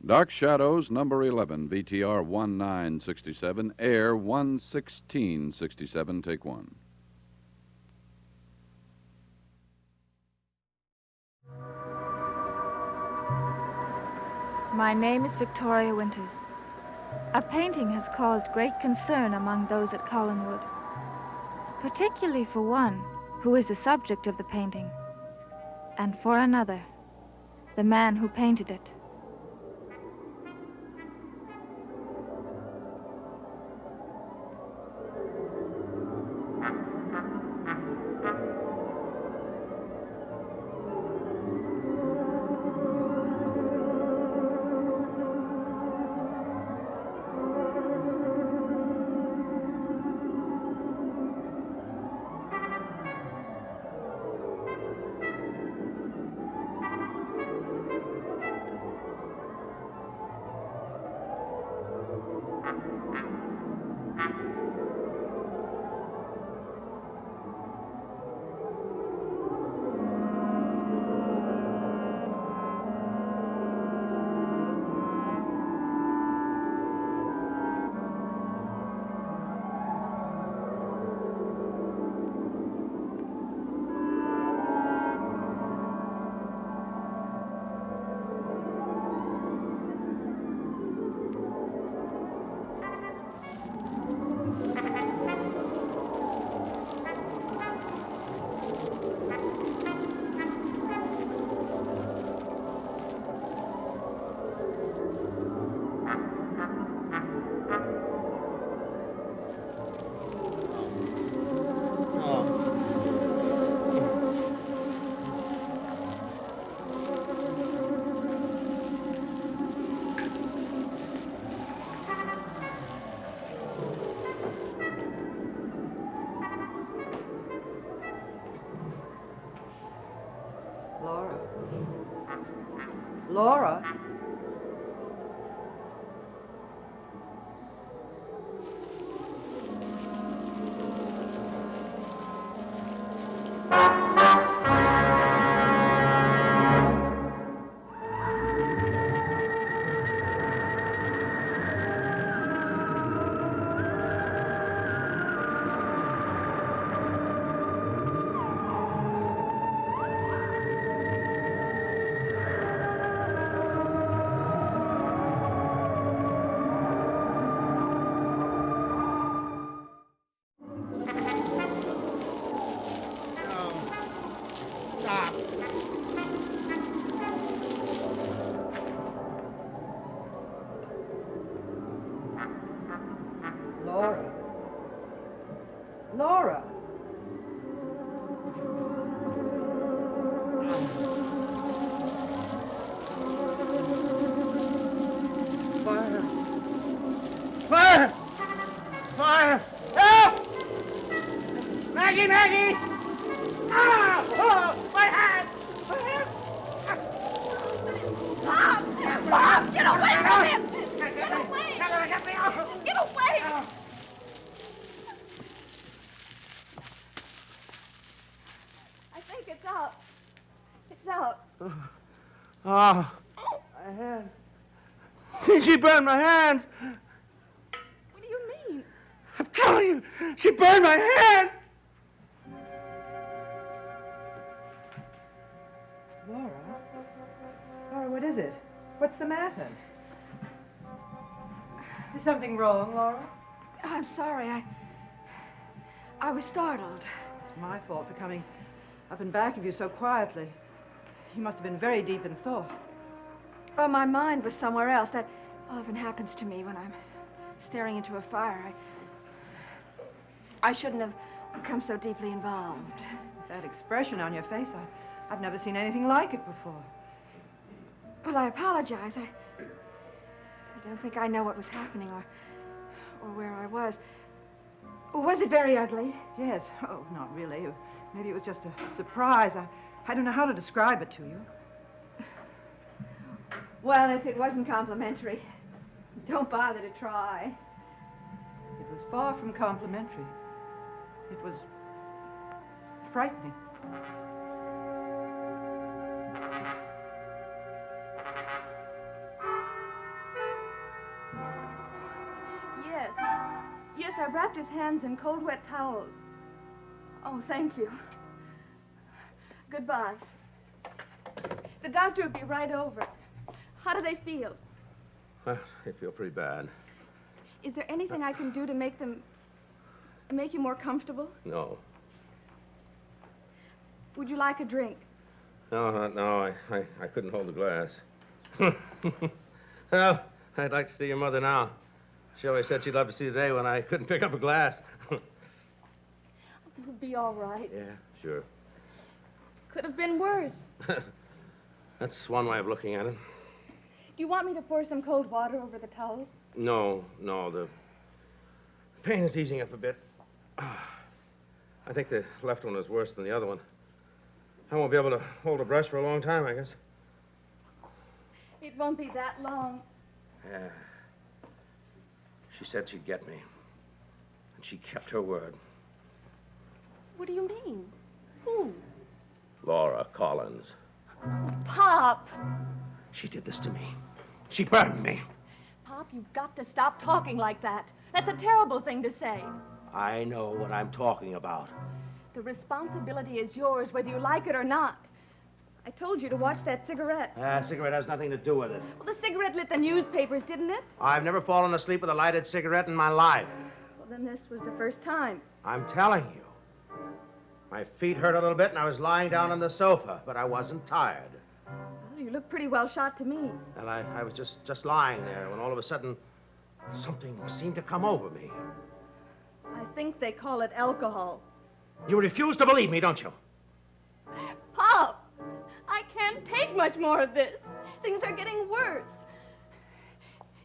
Dark Shadows, number 11, VTR 1967, air 11667, take one. My name is Victoria Winters. A painting has caused great concern among those at Collinwood, particularly for one who is the subject of the painting, and for another, the man who painted it. Laura? Laura? Laura? Laura? Fire! Fire! Fire! Help! Maggie! Maggie! Ah! Oh, my hand! My hand! Bob! Bob! Get away from him! Get away! Get away! I think it's out. It's out. Ah! My hand. She burned my hand! What do you mean? I'm telling you, she burned my hand! Laura? Laura, what is it? What's the matter? Is something wrong, Laura? I'm sorry. I was startled. It's my fault for coming up in back of you so quietly. You must have been very deep in thought. Well, my mind was somewhere else. That often happens to me when I'm staring into a fire. I shouldn't have become so deeply involved. That expression on your face, I've never seen anything like it before. Well, I apologize. I don't think I know what was happening or where I was. Was it very ugly? Yes. Oh, not really. Maybe it was just a surprise. I don't know how to describe it to you. Well, if it wasn't complimentary, don't bother to try. It was far from complimentary. It was frightening. Yes, I wrapped his hands in cold, wet towels. Oh, thank you. Goodbye. The doctor will be right over. How do they feel? Well, they feel pretty bad. Is there anything I can do to make you more comfortable? No. Would you like a drink? No, I couldn't hold the glass. Well, I'd like to see your mother now. She always said she'd love to see the day when I couldn't pick up a glass. You'll be all right. Yeah, sure. Could have been worse. That's one way of looking at it. Do you want me to pour some cold water over the towels? No, the pain is easing up a bit. I think the left one was worse than the other one. I won't be able to hold a brush for a long time, I guess. It won't be that long. Yeah. She said she'd get me. And she kept her word. What do you mean? Who? Laura Collins. Pop! She did this to me. She burned me. Pop, you've got to stop talking like that. That's a terrible thing to say. I know what I'm talking about. The responsibility is yours, whether you like it or not. I told you to watch that cigarette. Cigarette has nothing to do with it. Well, the cigarette lit the newspapers, didn't it? I've never fallen asleep with a lighted cigarette in my life. Well, then this was the first time. I'm telling you. My feet hurt a little bit and I was lying down on the sofa, but I wasn't tired. Well, you look pretty well shot to me. And I was just lying there when all of a sudden something seemed to come over me. I think they call it alcohol. You refuse to believe me, don't you? Pop! I can't take much more of this. Things are getting worse.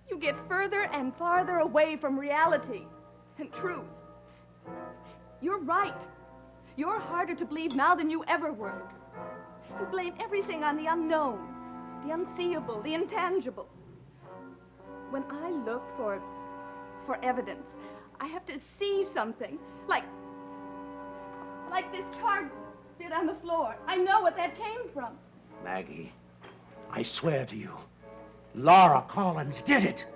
You get further and farther away from reality and truth. You're right. You're harder to believe now than you ever were. You blame everything on the unknown, the unseeable, the intangible. When I look for evidence, I have to see something, like this charred bit on the floor. I know what that came from. Maggie, I swear to you, Laura Collins did it.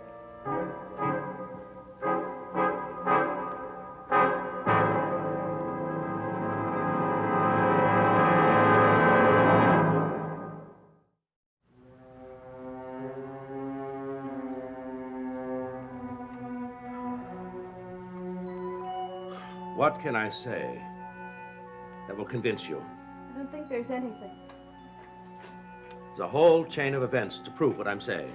What can I say that will convince you? I don't think there's anything. There's a whole chain of events to prove what I'm saying.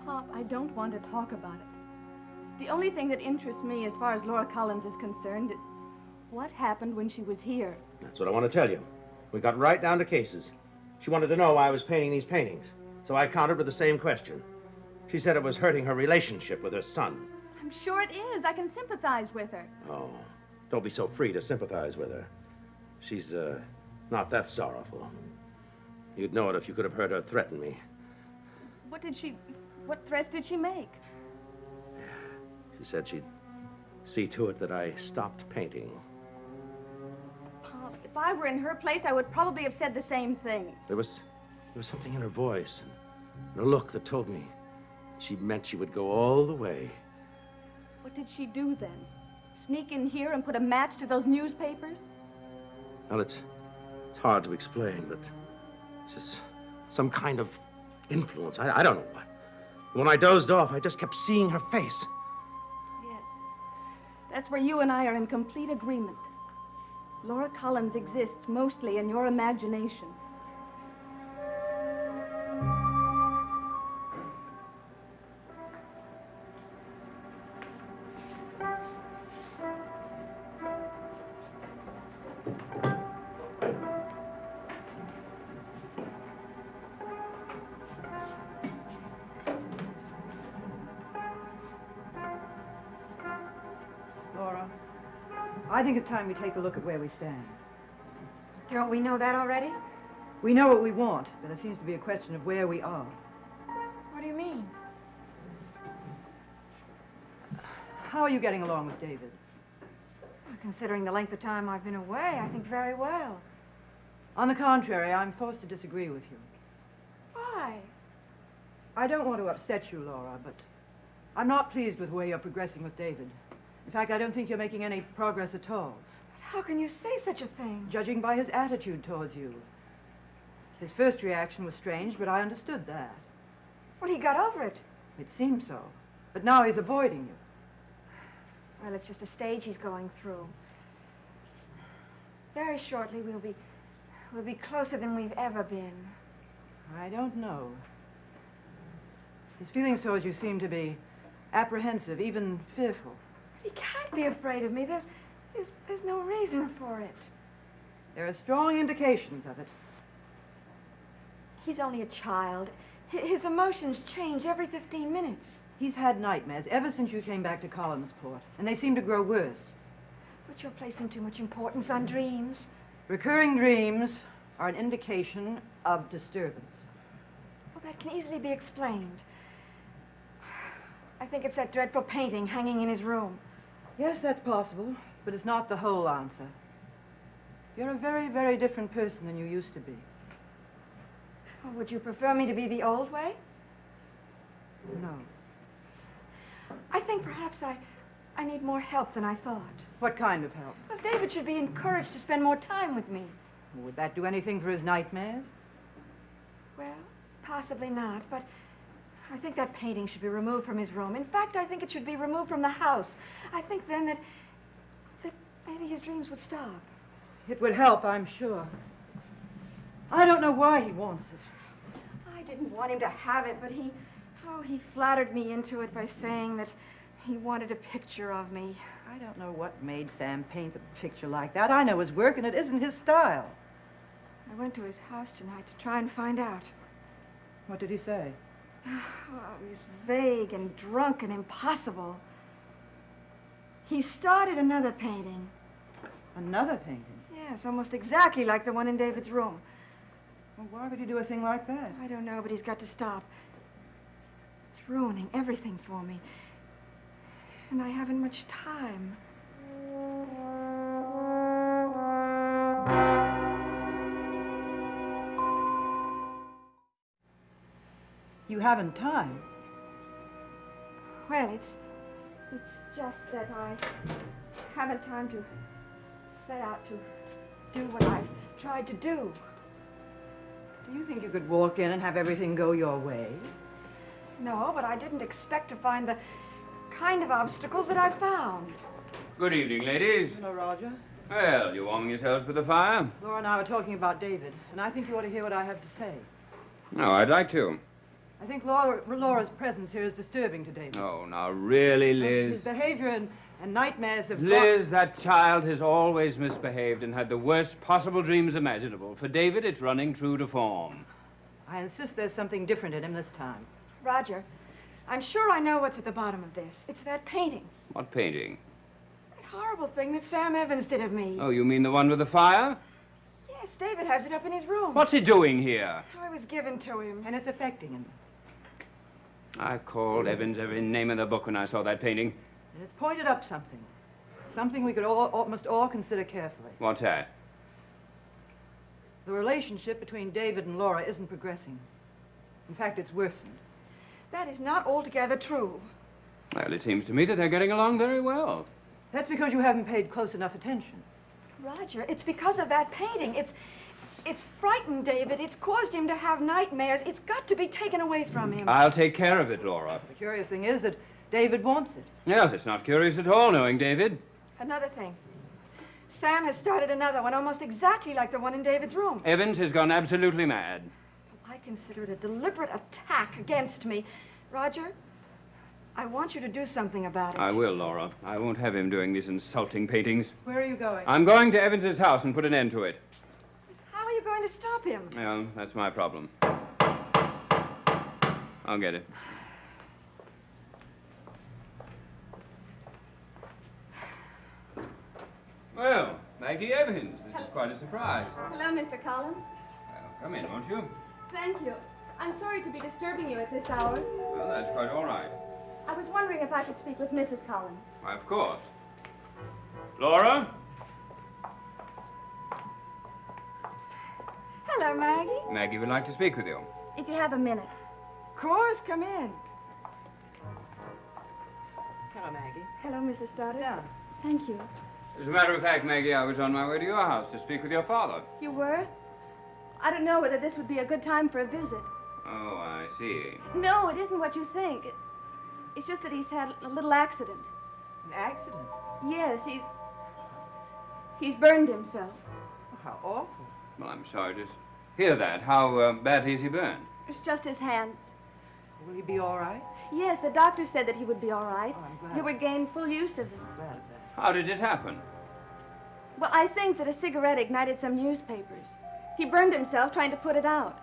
Pop, I don't want to talk about it. The only thing that interests me as far as Laura Collins is concerned is what happened when she was here. That's what I want to tell you. We got right down to cases. She wanted to know why I was painting these paintings, so I countered with the same question. She said it was hurting her relationship with her son. I'm sure it is. I can sympathize with her. Oh, don't be so free to sympathize with her. She's, not that sorrowful. You'd know it if you could have heard her threaten me. What threats did she make? She said she'd see to it that I stopped painting. Pop, if I were in her place, I would probably have said the same thing. There was something in her voice and her look that told me she meant she would go all the way. What did she do then? Sneak in here and put a match to those newspapers? Well, it's hard to explain, but it's just some kind of influence. I don't know what. When I dozed off, I just kept seeing her face. Yes. That's where you and I are in complete agreement. Laura Collins exists mostly in your imagination. Laura, I think it's time we take a look at where we stand. Don't we know that already? We know what we want, but it seems to be a question of where we are. What do you mean? How are you getting along with David? Considering the length of time I've been away, I think very well. On the contrary, I'm forced to disagree with you. Why? I don't want to upset you, Laura, but I'm not pleased with the way you're progressing with David. In fact, I don't think you're making any progress at all, How can you say such a thing? judging by his attitude towards you. His first reaction was strange, but I understood that. Well, he got over it. It seemed so. But now he's avoiding you. Well, it's just a stage he's going through. Very shortly, we'll be closer than we've ever been. I don't know. His feelings towards you seem to be apprehensive, even fearful. He can't be afraid of me. There's no reason for it. There are strong indications of it. He's only a child. His emotions change every 15 minutes. He's had nightmares ever since you came back to Collinsport, and they seem to grow worse. But you're placing too much importance on dreams. Recurring dreams are an indication of disturbance. Well, that can easily be explained. I think it's that dreadful painting hanging in his room. Yes, that's possible, but it's not the whole answer. You're a very, very different person than you used to be. Oh, would you prefer me to be the old way? No. I think perhaps I need more help than I thought. What kind of help? Well, David should be encouraged to spend more time with me. Would that do anything for his nightmares? Well, possibly not, but I think that painting should be removed from his room. In fact, I think it should be removed from the house. I think then that maybe his dreams would stop. It would help, I'm sure. I don't know why he wants it. I didn't want him to have it, but he flattered me into it by saying that he wanted a picture of me. I don't know what made Sam paint a picture like that. I know his work, and it isn't his style. I went to his house tonight to try and find out. What did he say? Oh, he's vague and drunk and impossible. He started another painting. Another painting? Yes, almost exactly like the one in David's room. Well, why would he do a thing like that? I don't know, but he's got to stop. It's ruining everything for me. And I haven't much time. You haven't time. Well, it's just that I haven't time to set out to do what I've tried to do. Do you think you could walk in and have everything go your way? No, but I didn't expect to find the kind of obstacles that I found. Good evening, ladies. Hello, Roger. Well, you warming yourselves by the fire? Laura and I were talking about David, and I think you ought to hear what I have to say. No, I'd like to. I think Laura's presence here is disturbing to David. Oh, now really, His Liz. behavior and nightmares have Liz, that child has always misbehaved and had the worst possible dreams imaginable. For David, it's running true to form. I insist there's something different in him this time. Roger, I'm sure I know what's at the bottom of this. It's that painting. What painting? That horrible thing that Sam Evans did of me. Oh, you mean the one with the fire? Yes, David has it up in his room. What's he doing here? Oh, it was given to him. And it's affecting him. I called Evans every name in the book when I saw that painting. And it's pointed up something. Something we must all consider carefully. What's that? The relationship between David and Laura isn't progressing. In fact, it's worsened. That is not altogether true. Well, it seems to me that they're getting along very well. That's because you haven't paid close enough attention. Roger, it's because of that painting. It's frightened David. It's caused him to have nightmares. It's got to be taken away from him. I'll take care of it, Laura. The curious thing is that David wants it. Yes, it's not curious at all, knowing David. Another thing. Sam has started another one, almost exactly like the one in David's room. Evans has gone absolutely mad. I consider it a deliberate attack against me. Roger, I want you to do something about it. I will, Laura. I won't have him doing these insulting paintings. Where are you going? I'm going to Evans's house and put an end to it. How are you going to stop him? Well, that's my problem. I'll get it. Well, Maggie Evans, this is quite a surprise. Hello, Mr. Collins. Well, come in, won't you? Thank you. I'm sorry to be disturbing you at this hour. Well, that's quite all right. I was wondering if I could speak with Mrs. Collins. Why, of course. Laura? Hello, Maggie. Maggie would like to speak with you. If you have a minute. Of course, come in. Hello, Maggie. Hello, Mrs. Sit Stoddard. down. Thank you. As a matter of fact, Maggie, I was on my way to your house to speak with your father. You were? I don't know whether this would be a good time for a visit. Oh, I see. No, it isn't what you think. It's just that he's had a little accident. An accident? Yes, he's burned himself. Oh, how awful. Well, I'm sorry to hear that. How badly is he burned? It's just his hands. Will he be all right? Yes, the doctor said that he would be all right. Oh, I'm glad. He would gain full use of them. Glad of that. How did it happen? Well, I think that a cigarette ignited some newspapers. He burned himself trying to put it out.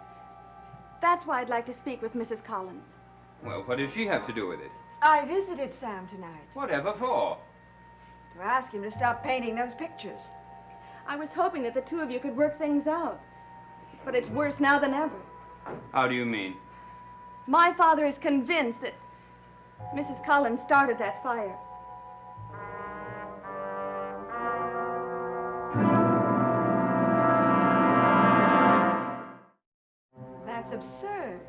That's why I'd like to speak with Mrs. Collins. Well, what does she have to do with it? I visited Sam tonight Whatever for? to ask him to stop painting those pictures. I was hoping that the two of you could work things out. But it's worse now than ever. How do you mean? My father is convinced that Mrs. Collins started that fire. That's absurd.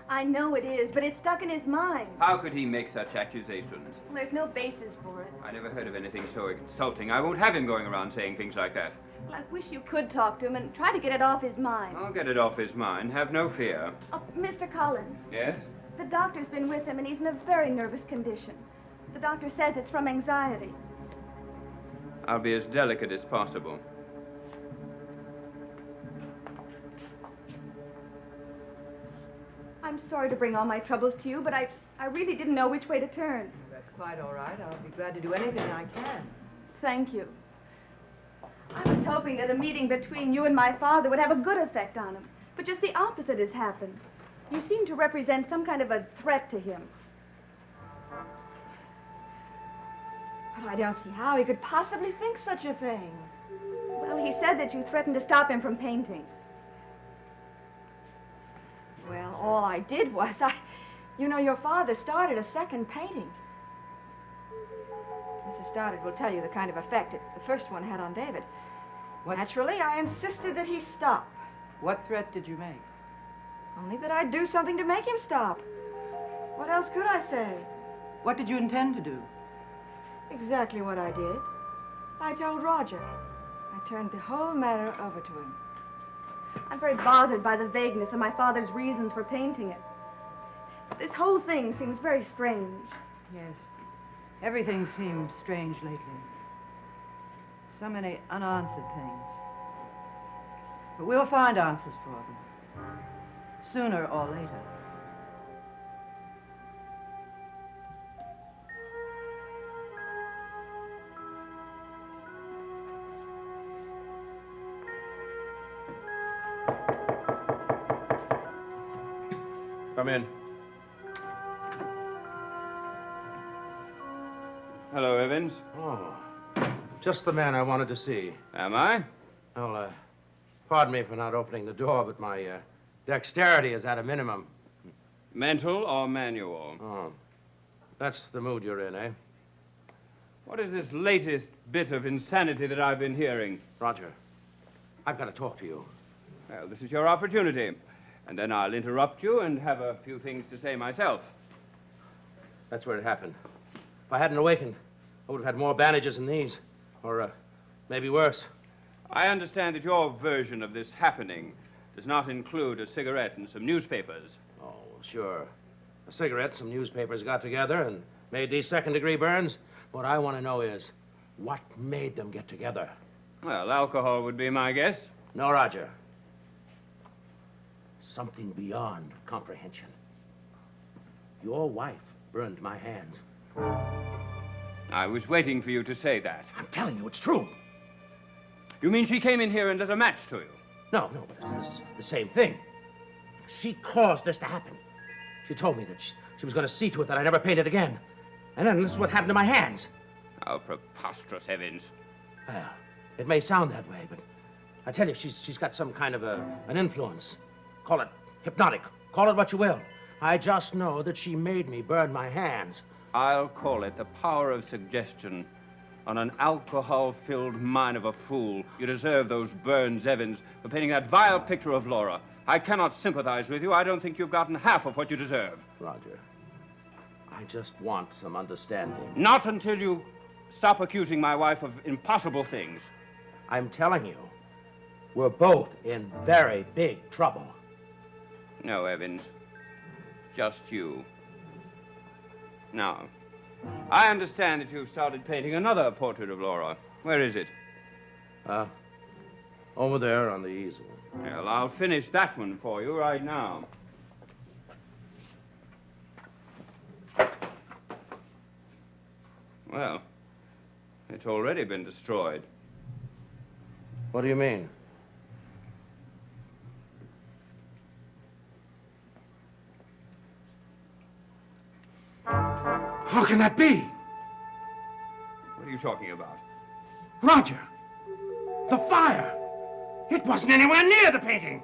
I know it is, but it's stuck in his mind. How could he make such accusations? There's no basis for it. I never heard of anything so insulting. I won't have him going around saying things like that. Well, I wish you could talk to him and try to get it off his mind. I'll get it off his mind. Have no fear. Oh, Mr. Collins, Yes? the doctor's been with him and he's in a very nervous condition. The doctor says it's from anxiety. I'll be as delicate as possible. I'm sorry to bring all my troubles to you, but I really didn't know which way to turn. That's quite all right. I'll be glad to do anything I can. Thank you. I was hoping that a meeting between you and my father would have a good effect on him, but just the opposite has happened. You seem to represent some kind of a threat to him. But I don't see how he could possibly think such a thing. Well, he said that you threatened to stop him from painting. Well, all I did was you know, your father started a second painting. Mrs. Stoddard will tell you the kind of effect the first one had on David. What? Naturally, I insisted that he stop. What threat did you make? Only that I'd do something to make him stop. What else could I say? What did you intend to do? Exactly what I did. I told Roger. I turned the whole matter over to him. I'm very bothered by the vagueness of my father's reasons for painting it. This whole thing seems very strange. Yes. Everything seems strange lately. So many unanswered things. But we'll find answers for them. Sooner or later. Come in. Hello, Evans. Oh, just the man I wanted to see. Am I? Well, pardon me for not opening the door, but my dexterity is at a minimum. Mental or manual? Oh, that's the mood you're in, eh? What is this latest bit of insanity that I've been hearing? Roger, I've got to talk to you. Well, this is your opportunity. And then I'll interrupt you and have a few things to say myself. That's where it happened. If I hadn't awakened, I would have had more bandages than these. Or maybe worse. I understand that your version of this happening does not include a cigarette and some newspapers. Oh, well, sure. A cigarette, some newspapers got together and made these second-degree burns. What I want to know is, what made them get together? Well, alcohol would be my guess. No, Roger. Something beyond comprehension. Your wife burned my hands. I was waiting for you to say that. I'm telling you, it's true. You mean she came in here and lit a match to you? No, but it's the same thing. She caused this to happen. She told me that she was going to see to it that I never painted again. And then this is what happened to my hands. How preposterous, Evans. Well, it may sound that way, but I tell you, she's got some kind of an influence. Call it hypnotic. Call it what you will. I just know that she made me burn my hands. I'll call it the power of suggestion. On an alcohol-filled mind of a fool, you deserve those burns, Evans, for painting that vile picture of Laura. I cannot sympathize with you. I don't think you've gotten half of what you deserve. Roger, I just want some understanding. Not until you stop accusing my wife of impossible things. I'm telling you, we're both in very big trouble. No, Evans. Just you. Now, I understand that you've started painting another portrait of Laura. Where is it? Over there on the easel. Well, I'll finish that one for you right now. Well, it's already been destroyed. What do you mean? How can that be? What are you talking about? Roger! The fire! It wasn't anywhere near the painting!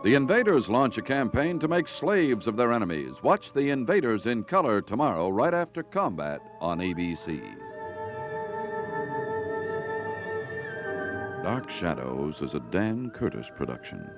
The invaders launch a campaign to make slaves of their enemies. Watch The Invaders in color tomorrow, right after Combat on ABC. Dark Shadows is a Dan Curtis production.